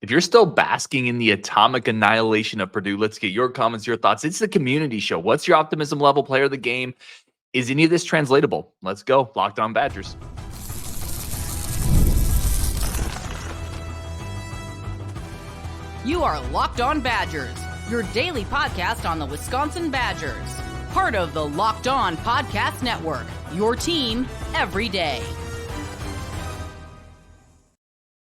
If you're still basking in the atomic annihilation of Purdue, let's get your comments, your thoughts. It's the community show. What's your optimism level, player of the game? Is any of this translatable? Let's go. Locked On Badgers. You are Locked On Badgers, your daily podcast on the Wisconsin Badgers. Part of the Locked On Podcast Network, your team every day.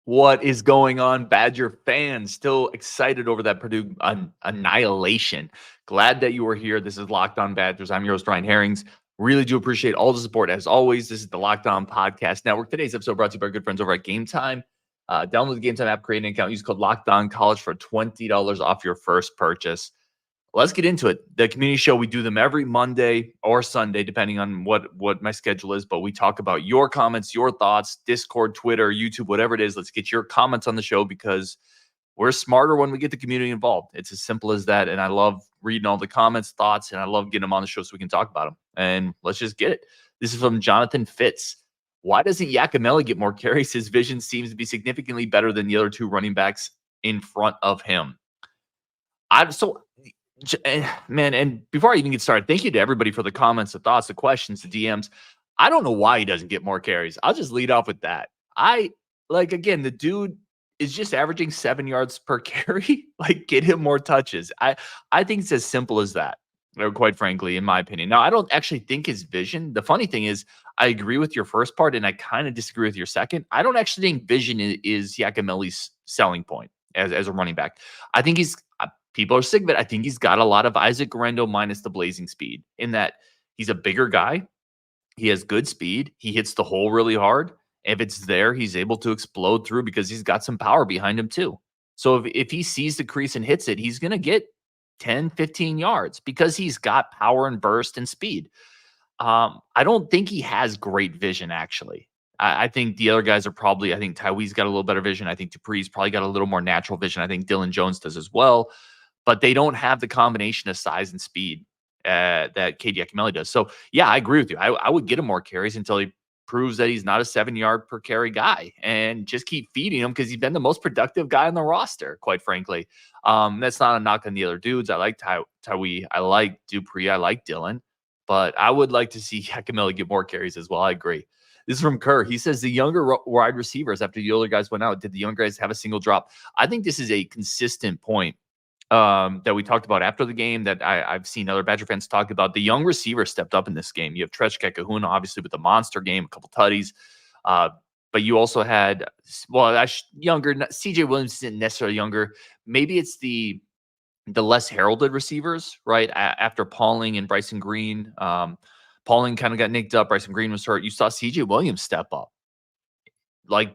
What is going on, Badger fans? Still excited over that Purdue annihilation. Glad that you are here. This is Locked On Badgers. I'm your host, Ryan Herrings. Really do appreciate all the support. As always, this is the Locked On Podcast Network. Today's episode brought to you by our good friends over at Game Time. Download the Game Time app, create an account, use code Locked On College for $20 off your first purchase. Let's get into it. The community show, we do them every Monday or Sunday, depending on what my schedule is. But we talk about your comments, your thoughts, Discord, Twitter, YouTube, whatever it is. Let's get your comments on the show because we're smarter when we get the community involved. It's as simple as that. And I love reading all the comments, thoughts, and I love getting them on the show so we can talk about them. And let's just get it. This is from Jonathan Fitz. Why doesn't Yakamelli get more carries? His vision seems to be significantly better than the other two running backs in front of him. Man, and before I even get started, thank you to everybody for the comments, the thoughts, the questions, the DMs. I don't know why he doesn't get more carries. I'll just lead off with that. Again, the dude is just averaging 7 yards per carry. Get him more touches. I think it's as simple as that, or quite frankly, in my opinion. Now, I don't actually think his vision, the funny thing is, I agree with your first part, and I kind of disagree with your second. I don't actually think vision is Yakamelli's selling point as a running back. I think people are sick of it. I think he's got a lot of Isaac Guerendo minus the blazing speed in that he's a bigger guy. He has good speed. He hits the hole really hard. If it's there, he's able to explode through because he's got some power behind him too. So if he sees the crease and hits it, he's going to get 10, 15 yards because he's got power and burst and speed. I don't think he has great vision, actually. I think the other guys are probably, I think Tywee's got a little better vision. I think Dupree's probably got a little more natural vision. I think Dylan Jones does as well. But they don't have the combination of size and speed that Cade Yacamelli does. So, yeah, I agree with you. I would get him more carries until he proves that he's not a 7-yard per carry guy and just keep feeding him because he's been the most productive guy on the roster, quite frankly. That's not a knock on the other dudes. I like Tywee. I like Dupree. I like Dylan. But I would like to see Yacamelli get more carries as well. I agree. This is from Kerr. He says the younger wide receivers, after the older guys went out, did the younger guys have a single drop? I think this is a consistent point that we talked about after the game that I've seen other Badger fans talk about. The young receiver stepped up in this game. You have Trech Kekahuna, obviously, with the monster game, a couple tutties. But you also had, younger. CJ Williams isn't necessarily younger. Maybe it's the less heralded receivers, right? After Pauling and Bryson Green. Pauling kind of got nicked up. Bryson Green was hurt. You saw CJ Williams step up.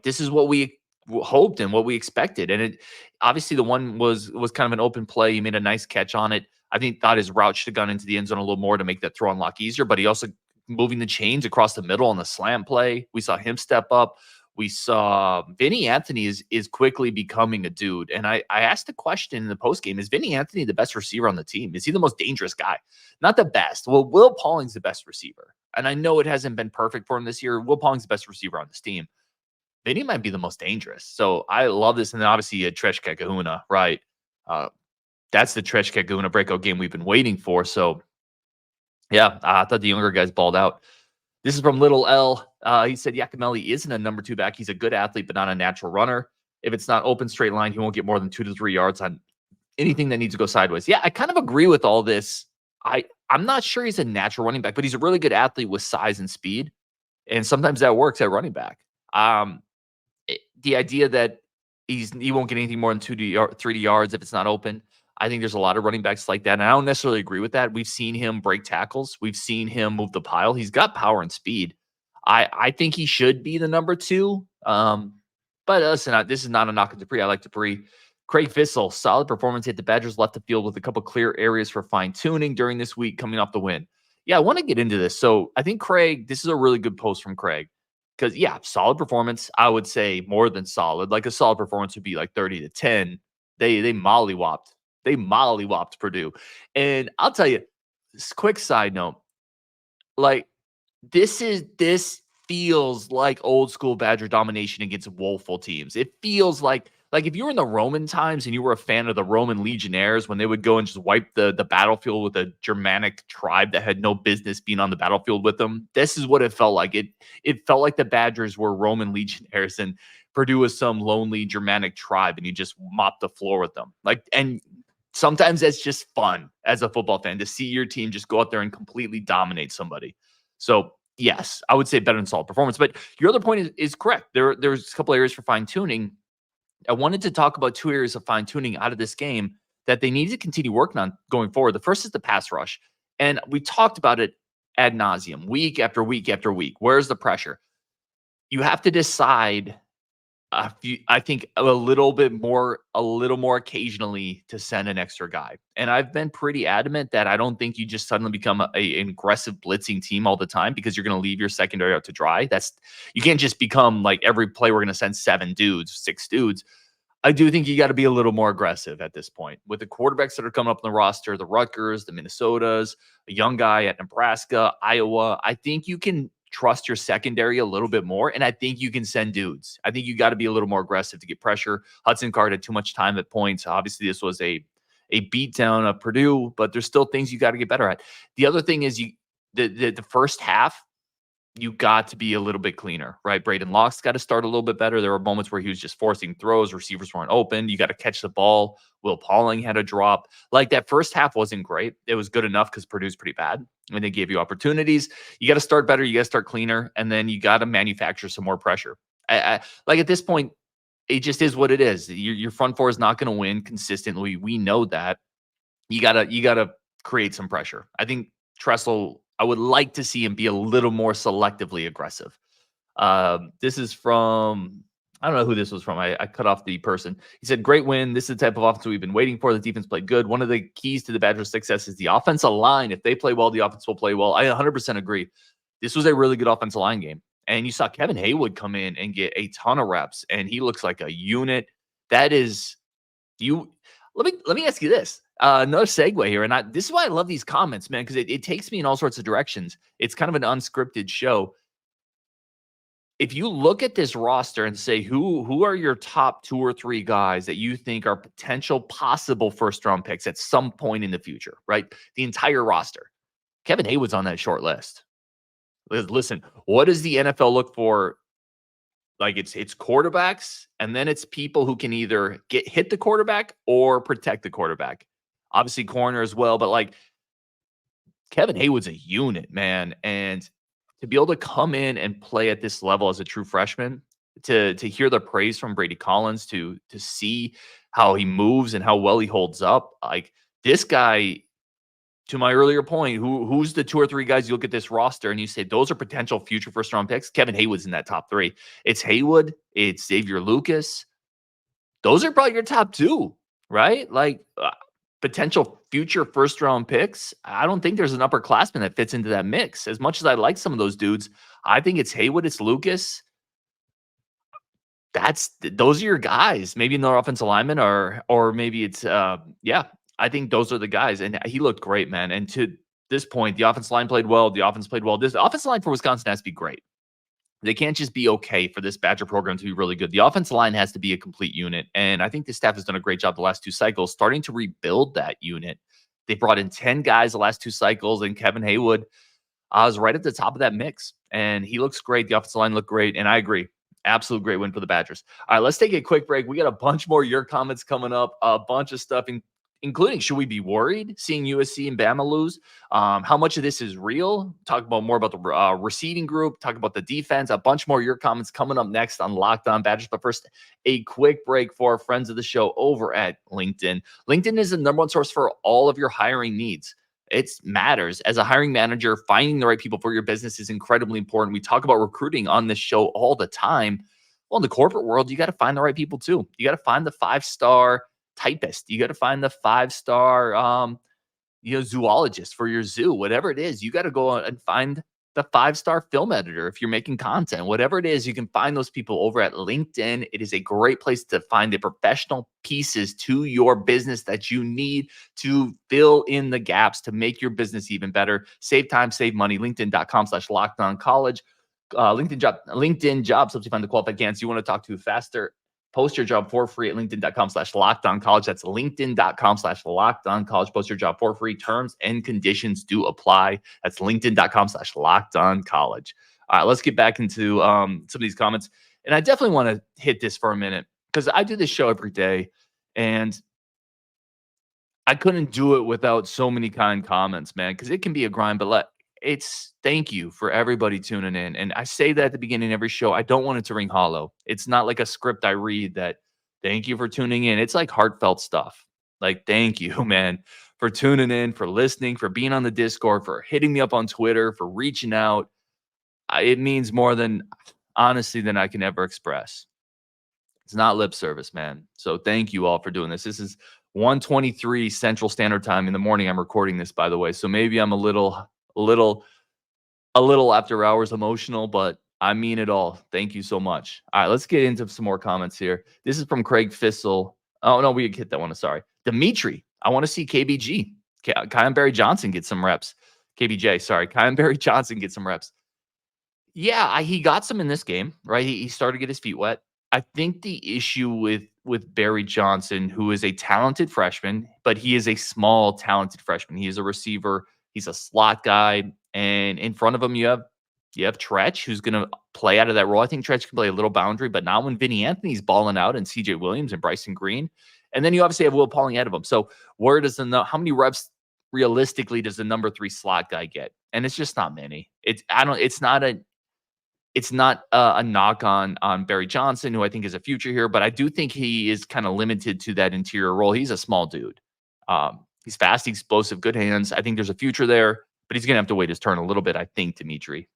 This is what we hoped and what we expected. And it obviously the one was kind of an open play. He made a nice catch on it. I thought his route should have gone into the end zone a little more to make that throw unlock easier, but he also moving the chains across the middle on the slant play. We saw him step up. We saw Vinnie Anthony is quickly becoming a dude. And I asked the question in the postgame, is Vinnie Anthony the best receiver on the team? Is he the most dangerous guy? Not the best. Well, Will Pauling's the best receiver. And I know it hasn't been perfect for him this year. Will Pauling's the best receiver on this team. Vinny might be the most dangerous. So I love this. And then obviously you had Trech Kekahuna, right? That's the Trech Kekahuna breakout game we've been waiting for. So, yeah, I thought the younger guys balled out. This is from Little L. He said Yakamelli isn't a number 2 back. He's a good athlete, but not a natural runner. If it's not open straight line, he won't get more than 2 to 3 yards on anything that needs to go sideways. Yeah, I kind of agree with all this. I'm not sure he's a natural running back, but he's a really good athlete with size and speed. And sometimes that works at running back. The idea that he won't get anything more than 2 to 3 yards if it's not open. I think there's a lot of running backs like that. And I don't necessarily agree with that. We've seen him break tackles. We've seen him move the pile. He's got power and speed. I think he should be the number 2. But listen, this is not a knock on Dupree. I like Dupree. Craig Fissel, solid performance. Hit the Badgers left the field with a couple clear areas for fine-tuning during this week coming off the win. Yeah, I want to get into this. So I think Craig, this is a really good post from Craig. Because, yeah, solid performance. I would say more than solid. A solid performance would be 30-10. They mollywopped. They mollywopped Purdue. And I'll tell you, quick side note, this feels like old school Badger domination against woeful teams. It feels like Like if you were in the Roman times and you were a fan of the Roman legionnaires when they would go and just wipe the battlefield with a Germanic tribe that had no business being on the battlefield with them, this is what it felt like. It felt like the Badgers were Roman legionnaires and Purdue was some lonely Germanic tribe, and you just mopped the floor with them. Like, and sometimes that's just fun as a football fan to see your team just go out there and completely dominate somebody. So yes, I would say better than solid performance. But your other point is correct. There's a couple areas for fine tuning. I wanted to talk about two areas of fine tuning out of this game that they need to continue working on going forward. The first is the pass rush. And we talked about it ad nauseum, week after week after week. Where's the pressure? You have to decide, I think, a little more occasionally to send an extra guy. And I've been pretty adamant that I don't think you just suddenly become an aggressive blitzing team all the time because you're going to leave your secondary out to dry. You can't just become like every play we're going to send 6 dudes. I do think you got to be a little more aggressive at this point with the quarterbacks that are coming up on the roster, the Rutgers, the Minnesotas, a young guy at Nebraska, Iowa. I think you can trust your secondary a little bit more, and I think you can send dudes. I think you got to be a little more aggressive to get pressure. Hudson Card had too much time at points. Obviously, this was a beatdown of Purdue, but there's still things you got to get better at. The other thing is the first half, you got to be a little bit cleaner, right? Braedyn Locke's got to start a little bit better. There were moments where he was just forcing throws, receivers weren't open. You got to catch the ball. Will Pauling had a drop. Like that first half wasn't great. It was good enough because Purdue's pretty bad. And they gave you opportunities. You got to start better. You got to start cleaner. And then you got to manufacture some more pressure. Like at this point, it just is what it is. Your front four is not going to win consistently. We know that. You gotta create some pressure. I think Tressel, I would like to see him be a little more selectively aggressive. This is from, I don't know who this was from. I cut off the person. He said, great win. This is the type of offense we've been waiting for. The defense played good. One of the keys to the Badgers' success is the offensive line. If they play well, the offense will play well. I 100% agree. This was a really good offensive line game. And you saw Kevin Heywood come in and get a ton of reps, and he looks like a unit. That is, you. Let me ask you this. Another segue here, and this is why I love these comments, man, because it takes me in all sorts of directions. It's kind of an unscripted show. If you look at this roster and say who are your top 2 or 3 guys that you think are potential possible first-round picks at some point in the future, right? The entire roster. Kevin Heywood's on that short list. Listen, what does the NFL look for? Like it's quarterbacks, and then it's people who can either hit the quarterback or protect the quarterback. Obviously, corner as well, but like Kevin Heywood's a unit, man. And to be able to come in and play at this level as a true freshman, to hear the praise from Brady Collins, to see how he moves and how well he holds up, like this guy. To my earlier point, who's the 2 or 3 guys you look at this roster and you say those are potential future first round picks? Kevin Heywood's in that top 3. It's Heywood, it's Xavier Lucas. Those are probably your top 2, right? Like potential future first round picks. I don't think there's an upperclassman that fits into that mix. As much as I like some of those dudes, I think it's Heywood, it's Lucas. Those are your guys. Maybe another offensive lineman, or maybe it's I think those are the guys, and he looked great, man. And to this point, the offensive line played well. The offense played well. This offensive line for Wisconsin has to be great. They can't just be okay for this Badger program to be really good. The offensive line has to be a complete unit, and I think the staff has done a great job the last 2 cycles starting to rebuild that unit. They brought in 10 guys the last 2 cycles, and Kevin Heywood was right at the top of that mix, and he looks great. The offensive line looked great, and I agree. Absolute great win for the Badgers. All right, let's take a quick break. We got a bunch more your comments coming up, a bunch of stuff, including should we be worried seeing USC and Bama lose? How much of this is real? Talk about more about the receiving group. Talk about the defense. A bunch more your comments coming up next on Locked On Badgers. But first, a quick break for our friends of the show over at LinkedIn. LinkedIn is the #1 source for all of your hiring needs. It matters. As a hiring manager, finding the right people for your business is incredibly important. We talk about recruiting on this show all the time. Well, in the corporate world, you got to find the right people too. You got to find the 5-star typist. You got to find the 5-star, zoologist for your zoo, whatever it is. You got to go and find the 5-star film editor if you're making content, whatever it is. You can find those people over at LinkedIn. It is a great place to find the professional pieces to your business that you need to fill in the gaps to make your business even better. Save time, save money. LinkedIn.com/LockedOnCollege. LinkedIn jobs helps you find the qualified candidates you want to talk to faster Post your job for free at linkedin.com/lockedoncollege. That's linkedin.com/lockedoncollege. Post your job for free. Terms and conditions do apply. That's linkedin.com/lockedoncollege. All right, let's get back into some of these comments. And I definitely want to hit this for a minute because I do this show every day, and I couldn't do it without so many kind comments, man, because it can be a grind, but it's thank you for everybody tuning in. And I say that at the beginning of every show. I don't want it to ring hollow. It's not like a script I read that thank you for tuning in. It's like heartfelt stuff. Like, thank you, man, for tuning in, for listening, for being on the Discord, for hitting me up on Twitter, for reaching out. It means more than honestly than I can ever express. It's not lip service, man. So thank you all for doing this. This is 1:23 Central Standard Time in the morning. I'm recording this, by the way. So maybe I'm a little after hours emotional, but I mean it all. Thank you so much. All right, let's get into some more comments here. This is from Craig Fissel. Oh, no, we hit that one. Sorry. Dimitri, I want to see KBG. Kyan Barry Johnson get some reps. KBJ, sorry. Kyan Barry Johnson get some reps. Yeah, he got some in this game, right? He started to get his feet wet. I think the issue with Barry Johnson, who is a talented freshman, but he is a small, talented freshman. He is a receiver. He's a slot guy, and in front of him you have Trech, who's going to play out of that role. I think Trech can play a little boundary, but not when Vinnie Anthony's balling out and CJ Williams and Bryson Green, and then you obviously have Will Pauling ahead of him. So how many reps realistically does the number 3 slot guy get? And it's just not many. It's not a knock on Barry Johnson, who I think is a future here, but I do think he is kind of limited to that interior role. He's a small dude. He's fast, explosive, good hands. I think there's a future there, but he's going to have to wait his turn a little bit, I think, Dimitri.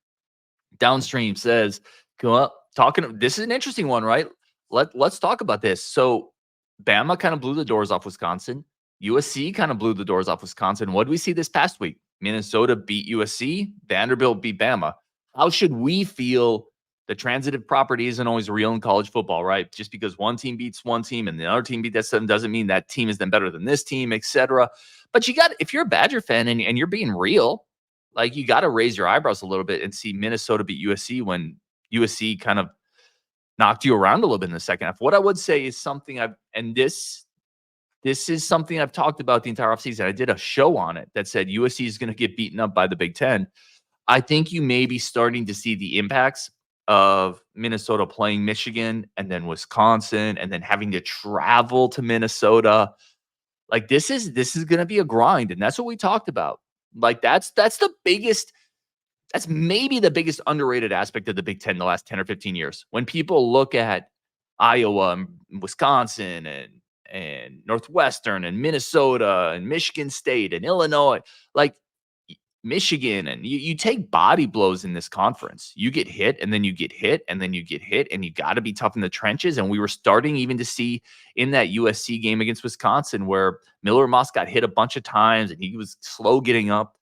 Downstream says, this is an interesting one, right? Let's talk about this. So Bama kind of blew the doors off Wisconsin. USC kind of blew the doors off Wisconsin. What did we see this past week? Minnesota beat USC. Vanderbilt beat Bama. How should we feel? The transitive property isn't always real in college football, right? Just because one team beats one team and the other team beats them doesn't mean that team is then better than this team, etc. But if you're a Badger fan and you're being real, like, you got to raise your eyebrows a little bit and see Minnesota beat USC when USC kind of knocked you around a little bit in the second half. What I would say is something this is something I've talked about the entire offseason. I did a show on it that said USC is going to get beaten up by the Big Ten. I think you may be starting to see the impacts of Minnesota playing Michigan and then Wisconsin and then having to travel to Minnesota. Like, this is going to be a grind, and that's what we talked about. Like, that's maybe the biggest underrated aspect of the Big Ten the last 10 or 15 years. When people look at Iowa and Wisconsin and Northwestern and Minnesota and Michigan State and Illinois, like, Michigan, and you take body blows in this conference. You get hit, and then you get hit, and then you get hit, and you got to be tough in the trenches. And we were starting even to see in that USC game against Wisconsin where Miller Moss got hit a bunch of times, and he was slow getting up.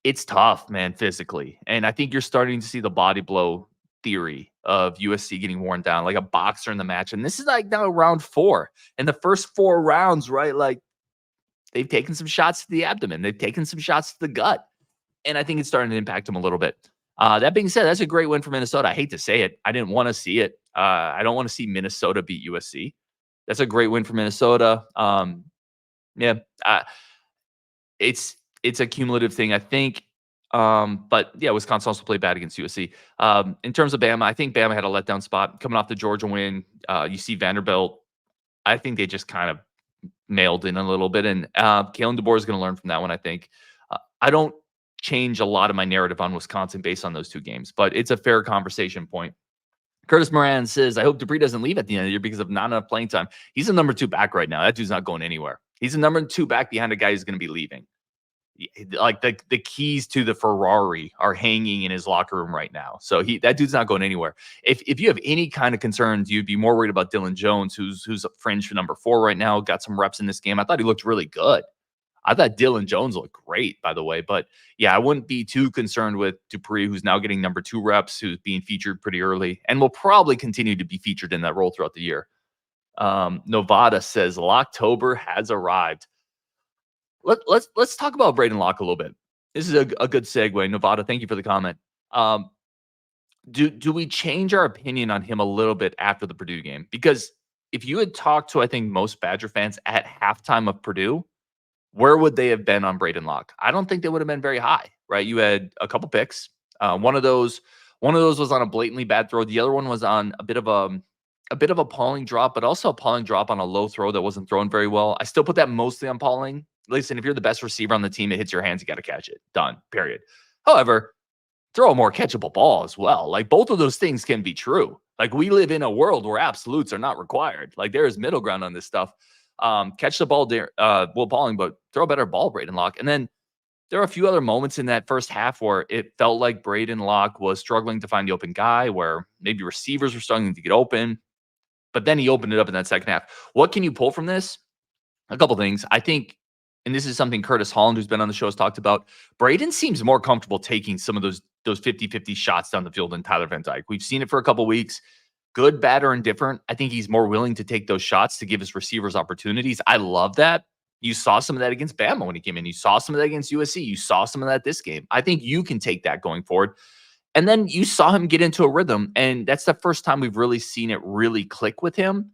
It's tough, man, physically. And I think you're starting to see the body blow theory of USC getting worn down like a boxer in the match. And this is like now round 4. And the first 4 rounds, right, like, they've taken some shots to the abdomen. They've taken some shots to the gut. And I think it's starting to impact them a little bit. That being said, that's a great win for Minnesota. I hate to say it. I didn't want to see it. I don't want to see Minnesota beat USC. That's a great win for Minnesota. It's a cumulative thing, I think. But yeah, Wisconsin also played bad against USC. In terms of Bama, I think Bama had a letdown spot coming off the Georgia win. You see Vanderbilt. I think they just kind of mailed in a little bit, and Kalen DeBoer is going to learn from that one. I think I don't change a lot of my narrative on Wisconsin based on those 2 games, but it's a fair conversation point. Curtis Moran says, I hope Dupree doesn't leave at the end of the year because of not enough playing time. He's a number 2 back right now. That dude's not going anywhere. He's a number 2 back behind a guy who's going to be leaving. Like, the keys to the Ferrari are hanging in his locker room right now. So that dude's not going anywhere. If you have any kind of concerns, you'd be more worried about Dylan Jones, who's a fringe for number 4 right now, got some reps in this game. I thought he looked really good. I thought Dylan Jones looked great, by the way. But yeah, I wouldn't be too concerned with Dupree, who's now getting number 2 reps, who's being featured pretty early and will probably continue to be featured in that role throughout the year. Novada says, Locktober has arrived. Let's talk about Braedyn Locke a little bit. This is a good segue. Nevada, thank you for the comment. do we change our opinion on him a little bit after the Purdue game? Because if you had talked to, I think, most Badger fans at halftime of Purdue, where would they have been on Braedyn Locke? I don't think they would have been very high, right? You had a couple picks. One of those was on a blatantly bad throw. The other one was on a bit of a Pauling drop, but also a Pauling drop on a low throw that wasn't thrown very well. I still put that mostly on Pauling. Listen, if you're the best receiver on the team, it hits your hands, you got to catch it. Done. Period. However, throw a more catchable ball as well. Like both of those things can be true. Like we live in a world where absolutes are not required. Like there is middle ground on this stuff. Catch the ball, Will Pauling, but throw a better ball, Braedyn Locke. And then there are a few other moments in that first half where it felt like Braedyn Locke was struggling to find the open guy, where maybe receivers were struggling to get open. But then he opened it up in that second half. What can you pull from this? A couple things. I think, and this is something Curtis Holland, who's been on the show, has talked about. Braedyn seems more comfortable taking some of those 50-50 shots down the field than Tyler Van Dyke. We've seen it for a couple weeks. Good, bad, or indifferent. I think he's more willing to take those shots to give his receivers opportunities. I love that. You saw some of that against Bama when he came in. You saw some of that against USC. You saw some of that this game. I think you can take that going forward. And then you saw him get into a rhythm, and that's the first time we've really seen it really click with him.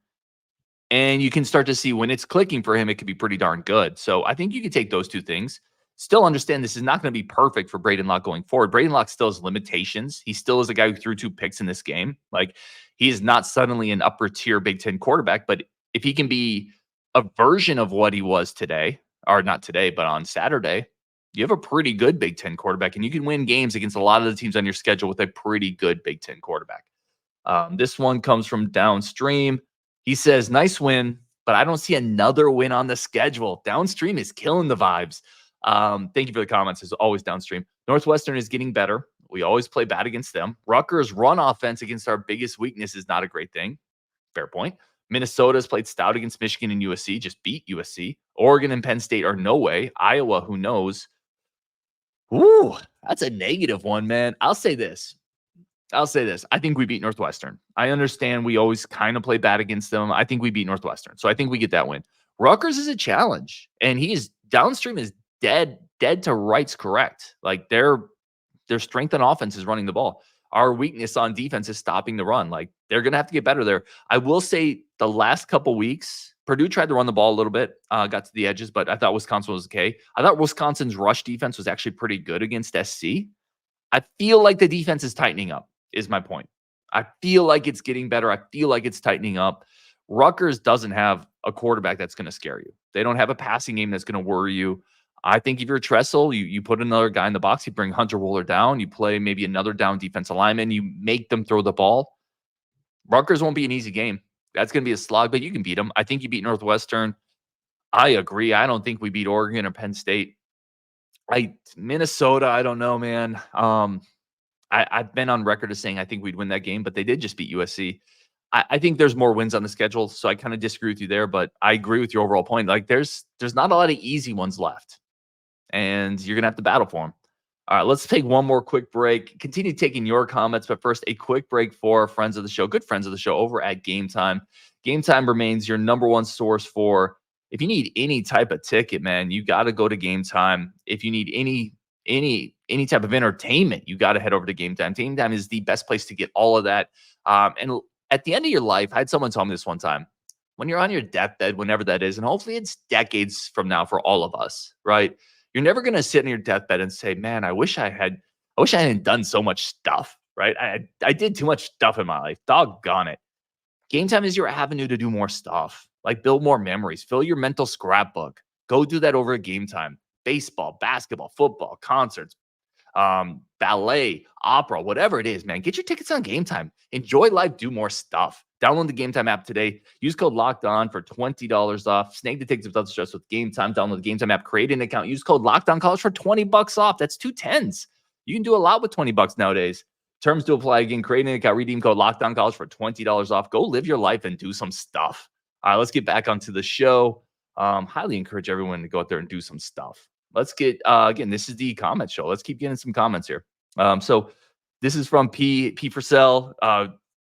And you can start to see when it's clicking for him, it could be pretty darn good. So I think you can take those two things. Still understand this is not going to be perfect for Braedyn Locke going forward. Braedyn Locke still has limitations. He still is a guy who threw 2 picks in this game. Like he is not suddenly an upper tier Big Ten quarterback, but if he can be a version of what he was today, or not today, but on Saturday, you have a pretty good Big Ten quarterback, and you can win games against a lot of the teams on your schedule with a pretty good Big Ten quarterback. This one comes from Downstream. He says, nice win, but I don't see another win on the schedule. Downstream is killing the vibes. Thank you for the comments. As always, Downstream. Northwestern is getting better. We always play bad against them. Rutgers' run offense against our biggest weakness is not a great thing. Fair point. Minnesota's played stout against Michigan and USC, just beat USC. Oregon and Penn State are no way. Iowa, who knows? Ooh, that's a negative one, man. I'll say this. I think we beat Northwestern. I understand we always kind of play bad against them. I think we beat Northwestern. So I think we get that win. Rutgers is a challenge, and Downstream is dead to rights correct. Like their strength on offense is running the ball. Our weakness on defense is stopping the run. Like they're going to have to get better there. I will say the last couple weeks, Purdue tried to run the ball a little bit, got to the edges, but I thought Wisconsin was okay. I thought Wisconsin's rush defense was actually pretty good against SC. I feel like the defense is tightening up, is my point. I feel like it's getting better. I feel like it's tightening up. Rutgers doesn't have a quarterback that's going to scare you. They don't have a passing game that's going to worry you. I think if you're Tressel, you put another guy in the box, you bring Hunter Wooler down, you play maybe another down defensive lineman, you make them throw the ball. Rutgers won't be an easy game. That's going to be a slog, but you can beat them. I think you beat Northwestern. I agree. I don't think we beat Oregon or Penn State. Minnesota, I don't know, man. I've been on record as saying I think we'd win that game, but they did just beat USC. I think there's more wins on the schedule, so I kind of disagree with you there, but I agree with your overall point. Like there's not a lot of easy ones left, and you're going to have to battle for them. All right, let's take one more quick break. Continue taking your comments, but first, a quick break for friends of the show, good friends of the show over at Game Time. Game Time remains your number one source for, if you need any type of ticket, man, you got to go to Game Time. If you need any type of entertainment, you got to head over to Game Time. Game Time is the best place to get all of that. And at the end of your life, I had someone tell me this one time, when you're on your deathbed, whenever that is, and hopefully it's decades from now for all of us, right? You're never going to sit on your deathbed and say, man, I wish I hadn't done so much stuff, right? I did too much stuff in my life. Doggone it. Game Time is your avenue to do more stuff, like build more memories, fill your mental scrapbook. Go do that over at Game Time. Baseball, basketball, football, concerts, ballet, opera, whatever it is, man. Get your tickets on Game Time. Enjoy life, do more stuff. Download the Game Time app today. Use code Locked On for $20 off. Snag the tickets without stress with Game Time. Download the Game Time app, create an account. Use code Locked On College for $20 off. That's 2 10s. You can do a lot with $20 nowadays. Terms to apply again. Create an account. Redeem code Locked On College for $20 off. Go live your life and do some stuff. All right, let's get back onto the show. Highly encourage everyone to go out there and do some stuff. Let's get, again, this is the comment show. Let's keep getting some comments here. So this is from P for Sell.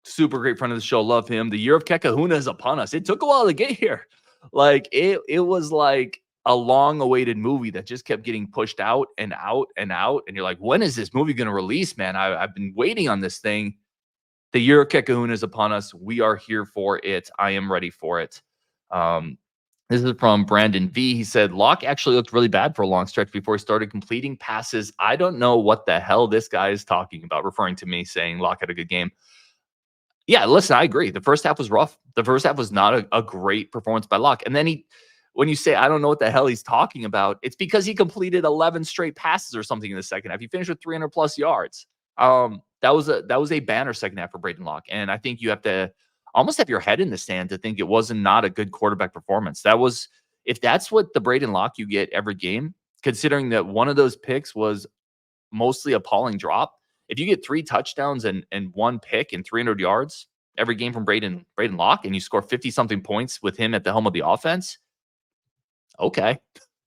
Super great friend of the show. Love him. The year of Kekahuna is upon us. It took a while to get here. Like it was like a long-awaited movie that just kept getting pushed out and out and out, and you're like, "When is this movie gonna release, man? I've been waiting on this thing." The year of Kekahuna is upon us. We are here for it. I am ready for it. Um, this is from Brandon V. He said, Locke actually looked really bad for a long stretch before he started completing passes. I don't know what the hell this guy is talking about, referring to me saying Locke had a good game. Yeah, listen, I agree. The first half was rough. The first half was not a great performance by Locke. And then when you say, I don't know what the hell he's talking about, it's because he completed 11 straight passes or something in the second half. He finished with 300 plus yards. That was a banner second half for Braedyn Locke. And I think you have to almost have your head in the sand to think it wasn't not a good quarterback performance. If that's what the Braedyn Locke you get every game, considering that one of those picks was mostly appalling drop. If you get 3 touchdowns and 1 pick and 300 yards every game from Braedyn Locke, and you score 50-something points with him at the helm of the offense, okay.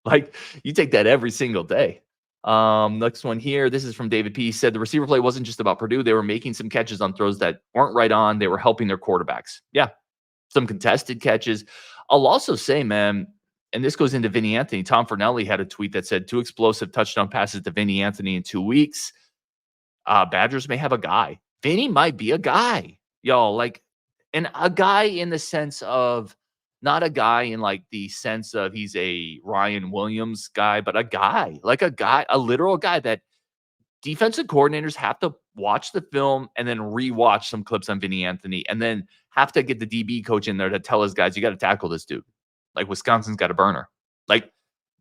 Like, you take that every single day. Next one here. This is from David P. He said the receiver play wasn't just about Purdue. They were making some catches on throws that weren't right on. They were helping their quarterbacks. Yeah, some contested catches. I'll also say, man, and this goes into Vinnie Anthony. Tom Fornelli had a tweet that said 2 explosive touchdown passes to Vinnie Anthony in 2 weeks. Badgers may have a guy. Vinny might be a guy, y'all. Like, and a guy in the sense of not a guy in like the sense of he's a Ryan Williams guy, but a guy, a literal guy that defensive coordinators have to watch the film and then rewatch some clips on Vinny Anthony, and then have to get the DB coach in there to tell his guys, you got to tackle this dude. Like, Wisconsin's got a burner. Like,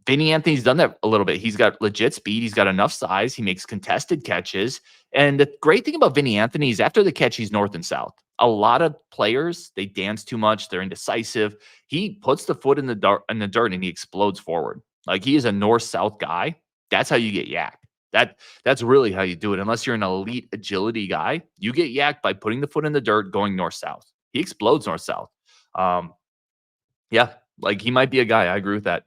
Vinnie Anthony's done that a little bit. He's got legit speed. He's got enough size. He makes contested catches. And the great thing about Vinnie Anthony is after the catch, he's north and south. A lot of players, they dance too much. They're indecisive. He puts the foot in the dirt and he explodes forward. Like, he is a north-south guy. That's how you get yak. That's really how you do it. Unless you're an elite agility guy, you get yak by putting the foot in the dirt, going north-south. He explodes north-south. Yeah, like, he might be a guy. I agree with that.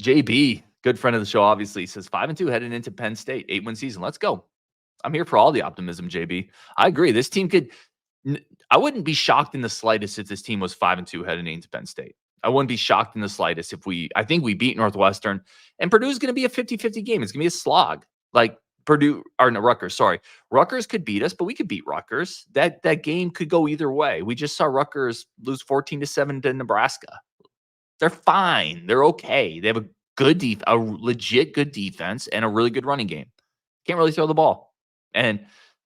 JB, good friend of the show, obviously, says 5-2 heading into Penn State, 8-win season. Let's go. I'm here for all the optimism, JB. I agree. This team I wouldn't be shocked in the slightest if this team was 5-2 heading into Penn State. I wouldn't be shocked in the slightest if I think we beat Northwestern, and Purdue's going to be a 50-50 game. It's going to be a slog. Like, Rutgers, sorry. Rutgers could beat us, but we could beat Rutgers. That game could go either way. We just saw Rutgers lose 14-7 to Nebraska. They're fine. They're okay. They have a legit good defense and a really good running game. Can't really throw the ball. And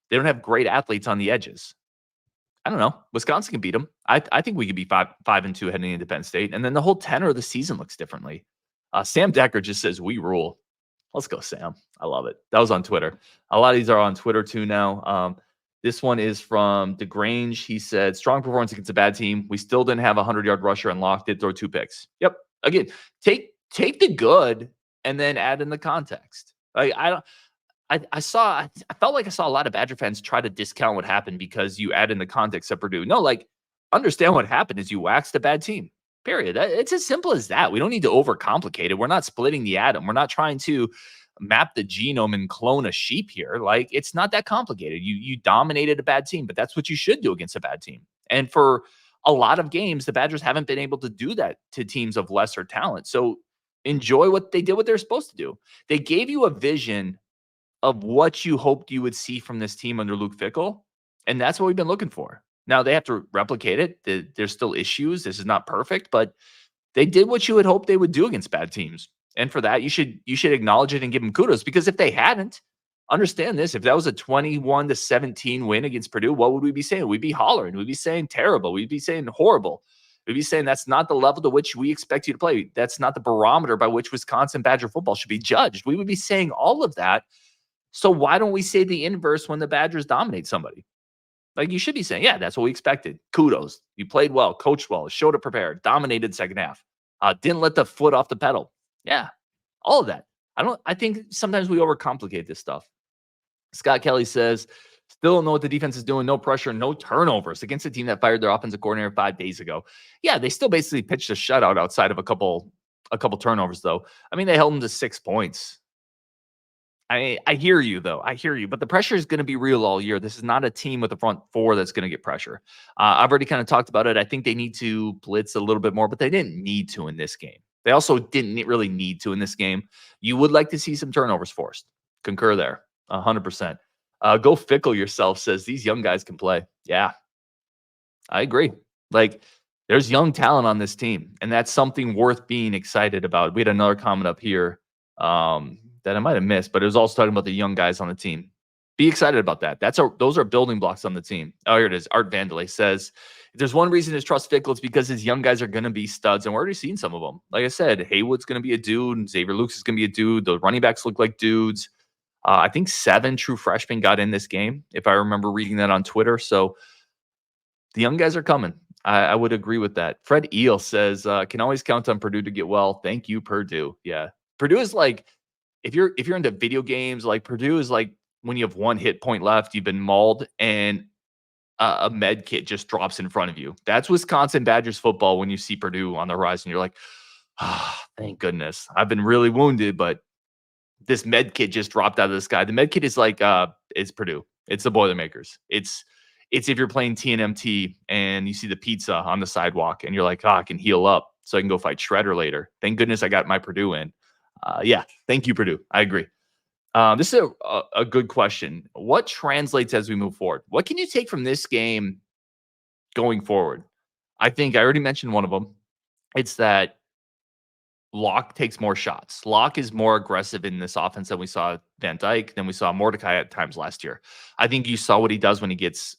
they don't have great athletes on the edges. I don't know. Wisconsin can beat them. I think we could be 5-2 heading into Penn State. And then the whole tenor of the season looks differently. Sam Decker just says, we rule. Let's go, Sam. I love it. That was on Twitter. A lot of these are on Twitter too now. This one is from DeGrange. He said, strong performance against a bad team. We still didn't have a 100-yard rusher, and Locke did throw 2 picks. Yep. Again, take the good and then add in the context. Like, I felt like I saw a lot of Badger fans try to discount what happened because you add in the context of Purdue. No, like, understand what happened is you waxed a bad team. Period. It's as simple as that. We don't need to overcomplicate it. We're not splitting the atom. We're not trying to map the genome and clone a sheep here. Like, it's not that complicated. You dominated a bad team, but that's what you should do against a bad team. And for a lot of games, the Badgers haven't been able to do that to teams of lesser talent. So enjoy what they did, what they're supposed to do. They gave you a vision of what you hoped you would see from this team under Luke Fickell, and that's what we've been looking for. Now, they have to replicate it. There's still issues. This is not perfect, but they did what you would hope they would do against bad teams. And for that, you should acknowledge it and give them kudos, because if they hadn't, understand this, if that was a 21-17 win against Purdue, what would we be saying? We'd be hollering. We'd be saying terrible. We'd be saying horrible. We'd be saying that's not the level to which we expect you to play. That's not the barometer by which Wisconsin Badger football should be judged. We would be saying all of that. So why don't we say the inverse when the Badgers dominate somebody? Like, you should be saying, yeah, that's what we expected. Kudos. You played well, coached well, showed up prepared, dominated second half, didn't let the foot off the pedal. Yeah, all of that. I think sometimes we overcomplicate this stuff. Scott Kelly says, still don't know what the defense is doing. No pressure, no turnovers against a team that fired their offensive coordinator 5 days ago. Yeah, they still basically pitched a shutout outside of a couple turnovers, though. I mean, they held them to 6 points. I hear you, though. I hear you. But the pressure is going to be real all year. This is not a team with a front four that's going to get pressure. I've already kind of talked about it. I think they need to blitz a little bit more, but they didn't need to in this game. They also didn't really need to in this game. You would like to see some turnovers forced. Concur there, 100%. Go Fickle yourself says these young guys can play. Yeah, I agree. Like, there's young talent on this team, and that's something worth being excited about. We had another comment up here that I might have missed, but it was also talking about the young guys on the team. Be excited about that. Those are building blocks on the team. Oh, here it is. Art Vandalay says, if there's one reason to trust Fickle, it's because his young guys are going to be studs, and we're already seeing some of them. Like I said, Haywood's going to be a dude. Xavier Lukes is going to be a dude. The running backs look like dudes. I think 7 true freshmen got in this game, if I remember reading that on Twitter. So the young guys are coming. I would agree with that. Fred Eel says, can always count on Purdue to get well. Thank you, Purdue. Yeah. Purdue is like, if you're into video games, like Purdue is like when you have 1 hit point left, you've been mauled, and a med kit just drops in front of you. That's Wisconsin Badgers football when you see Purdue on the horizon. You're like, thank goodness. I've been really wounded, but this med kit just dropped out of the sky. The med kit is like, it's Purdue. It's the Boilermakers. It's if you're playing TNMT and you see the pizza on the sidewalk and you're like, I can heal up so I can go fight Shredder later. Thank goodness I got my Purdue in. Yeah, thank you, Purdue. I agree. This is a good question. What translates as we move forward? What can you take from this game going forward? I think I already mentioned one of them. It's that Locke takes more shots. Locke is more aggressive in this offense than we saw Van Dyke, than we saw Mordecai at times last year. I think you saw what he does when he gets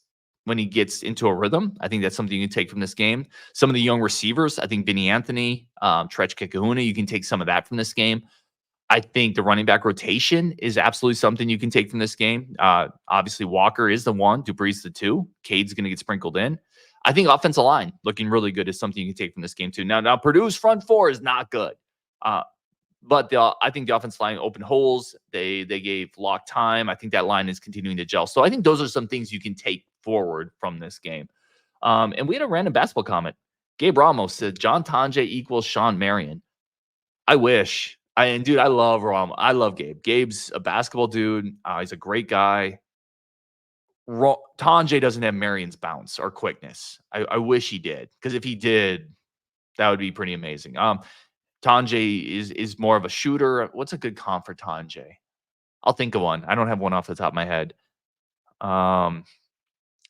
into a rhythm. I think that's something you can take from this game. Some of the young receivers, I think Vinnie Anthony, Trech Kekahuna, you can take some of that from this game. I think the running back rotation is absolutely something you can take from this game. Obviously, Walker is the 1, Dupree's the 2, Cade's going to get sprinkled in. I think offensive line looking really good is something you can take from this game too. Now Purdue's front 4 is not good, but I think the offensive line opened holes. They gave Locke time. I think that line is continuing to gel. So I think those are some things you can take forward from this game. And we had a random basketball comment. Gabe Ramos said John Tonje equals Sean Marion. I wish. Dude, I love Ramos. I love Gabe. Gabe's a basketball dude. He's a great guy. Tonje doesn't have Marion's bounce or quickness. I wish he did, because if he did, that would be pretty amazing. Tonje is more of a shooter. What's a good comp for Tonje? I'll think of one. I don't have one off the top of my head.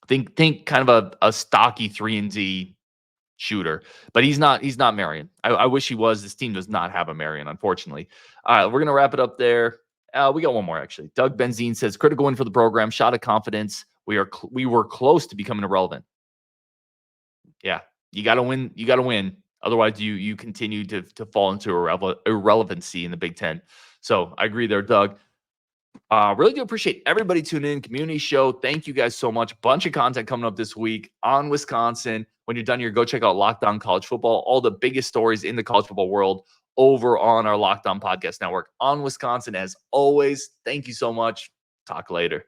Think kind of a stocky 3-and-D shooter, but he's not Marion. I wish he was. This team does not have a Marion, unfortunately. All right, we're gonna wrap it up there. We got one more actually. Doug Benzine says critical win for the program, shot of confidence. We were close to becoming irrelevant. Yeah, you got to win. You got to win. Otherwise, you continue to fall into irrelevancy in the Big Ten. So I agree there, Doug. Really do appreciate everybody tuning in. Community show. Thank you guys so much. Bunch of content coming up this week on Wisconsin. When you're done here, go check out Locked On College Football. All the biggest stories in the college football world over on our Locked On Podcast Network on Wisconsin. As always, thank you so much. Talk later.